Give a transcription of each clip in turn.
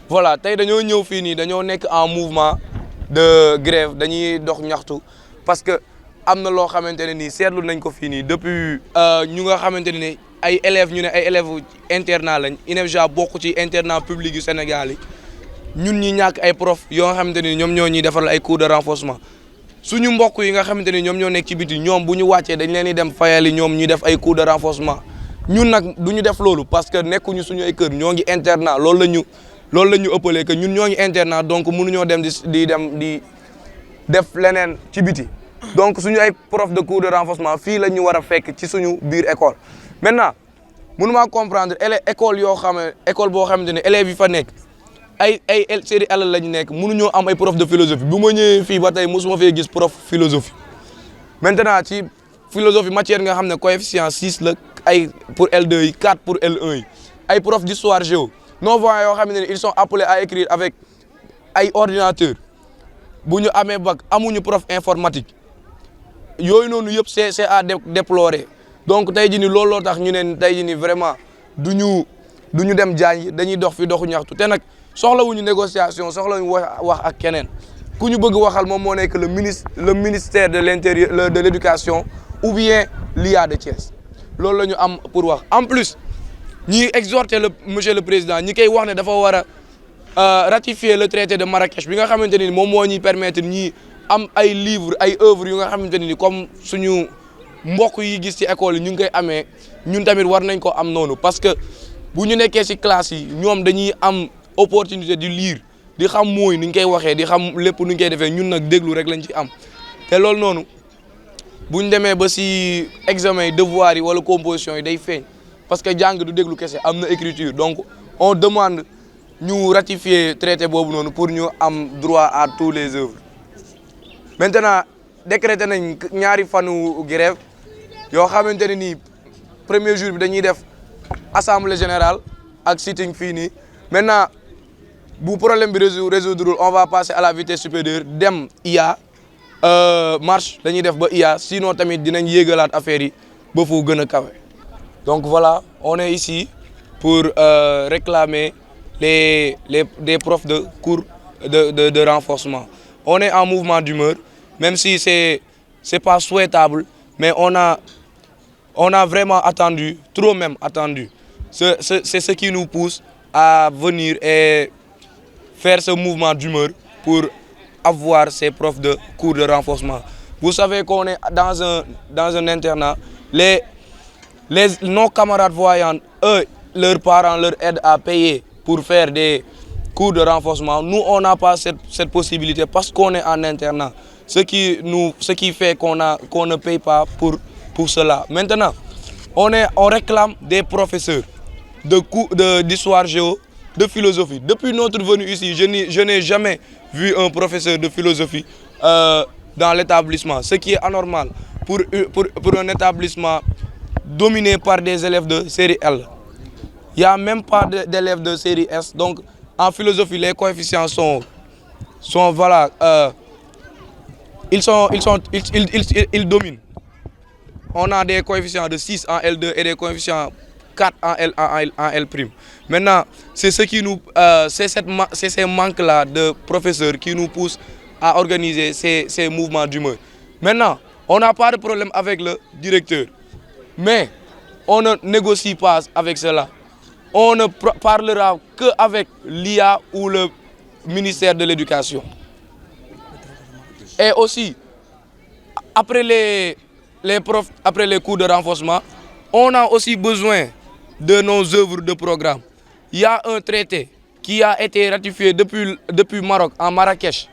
voilà tey dañoo ñëw fii nii dañoo nekk en mouvement de grève dañuy dox ñaxtu parce que am na loo xamante ne nii seetlu nañ ko fii nii depuis ñu nga xamante ne ay élèves ñu ne ay élèves internat lañ INEFJA bokk ci internat public yu Sénégal yi ñun ñi ñàkk ay prof yoo nga xamante ni ñoom ñoo ñuy defaral ay cours de renforcement suñu mbokk yi nga xamante ni ñoom ñoo nekk ci biti ñoom bu ñu wàccee dañ leen di dem fayali ñoom ñuy def ay cours de renforcement ñun nag du ñu def loolu parce que nekkuñu suñu ay kër ñoo ngi internat loolu la ñu ëppalee que ñun ñoo ngi internat donc mënuñoo dem di def leneen ci biti donc suñu ay prof de cours de renforcement fii la ñu war a fekk ci suñu biir école maintenant mënumaa comprendre école yoo xam ne école boo xamante ne élèves yi fa nekk ay série L lañu nekk mënuñoo am ay prof de philosophie bu ma ñëwee fii ba tey mosuma fee gis prof philosophie maintenant ci philosophie matière nga xam ne coefficient 6 la ay pour L2 yi 4 pour L1 yi ay prof d'histoire géo non-voyants yoo xam ne ils sont appelés à écrire avec ay ordinateurs bu ñu amee bac amuñu prof informatique yooyu noonu yëpp c'est à déplorer donc tey jii nii looloo tax ñu ne tey jii nii vraiment du ñu dem jaañ dañuy dox fi doxu ñaxtu te nag soxlawuñu négociation soxlawuñu wax ak keneen ku ñu bëgg waxal moom moo nekk le ministère de l'intérieur de l'éducation ou bien l'IA de Thiès loolu la ñu am pour wax en plus ñi exhorter monsieur le président ñi koy wax ne dafa war a ratifier le traité de Marrakech bi nga xamante ni moom moo ñuy permettre ñi am ay livres ay œuvres yu nga xamante ni comme suñu mbokk yi gis ci école yi ñu ngi koy amee ñun tamit war nañ ko am noonu parce que bu ñu nekkee ci classe yi ñoom dañuy am opportunité di lire di xam mooy ni ñu koy waxee di xam lépp nu ñu koy defee ñun nag déglu rek lañ ci am te loolu noonu bu ñu demee ba ci examen yi devoir yi wala composition yi day feeñ parce que jàng du déglu kese am na écriture donc on demande ñu ratifier traité boobu noonu pour ñu am droit à tous les œuvres maintenant décrété nañ ñaari fanu grève yoo xamante ne nii premier jour bi dañuy def assemblée générale ak sitting fii nii maintenant bu problème bi résoudre on va passer à la vitesse supérieure dem IA marche dañuy def ba IA sinon tamit dinañ yéegalaat affaire yi ba fu gën a kawe donc voilà on est ici pour réclamer des profs de cours de renforcement on est en mouvement d'humeur même si c'est pas souhaitable mais on a vraiment attendu trop même attendu c'est ce qui nous pousse à venir et faire ce mouvement d'humeur pour avoir ces profs de cours de renforcement. Vous savez qu'on est dans un internat. Nos camarades voyants, eux, leurs parents leur aident à payer pour faire des cours de renforcement. Nous, on n'a pas cette possibilité parce qu'on est en internat. Ce qui fait qu'on ne paye pas pour cela. Maintenant, on réclame des professeurs d'histoire géo, de philosophie. Depuis notre venue ici, je n'ai jamais vu un professeur de philosophie dans l'établissement, ce qui est anormal pour un établissement dominé par des élèves de série L. Il n'y a même pas d'élèves de série S. Donc, en philosophie, les coefficients sont voilà, ils dominent. On a des coefficients de 6 en L2 et des coefficients 4 en L'. Maintenant, c'est ces manques-là de professeurs qui nous poussent à organiser ces mouvements d'humeur. Maintenant, on n'a pas de problème avec le directeur, mais on ne négocie pas avec cela. On ne parlera qu'avec l'IA ou le ministère de l'Éducation. Et aussi, après les profs, après les cours de renforcement, on a aussi besoin de nos œuvres de programme. Il y a un traité qui a été ratifié depuis Maroc, en Marrakech.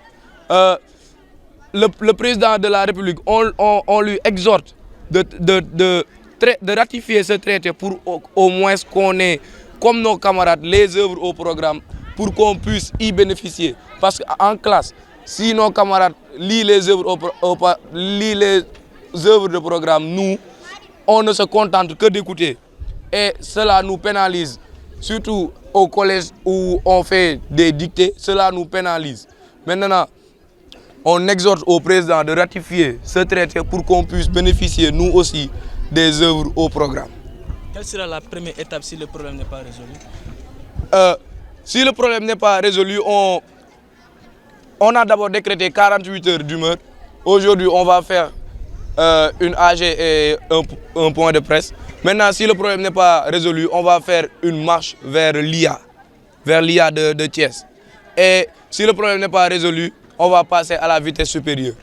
Le président de la République, on lui exhorte de ratifier ce traité pour au moins qu'on ait, comme nos camarades, les œuvres au programme, pour qu'on puisse y bénéficier. Parce qu'en classe, si nos camarades lisent les œuvres de programme, nous, on ne se contente que d'écouter. Et cela nous pénalise, surtout au collège où on fait des dictées, cela nous pénalise. Maintenant, on exhorte au président de ratifier ce traité pour qu'on puisse bénéficier, nous aussi, des œuvres au programme. Quelle sera la première étape si le problème n'est pas résolu? Si le problème n'est pas résolu, on a d'abord décrété 48 heures d'humeur. Aujourd'hui, on va faire une AG et un point de presse. Maintenant, si le problème n'est pas résolu, on va faire une marche vers l'IA de Thiès. Et si le problème n'est pas résolu, on va passer à la vitesse supérieure.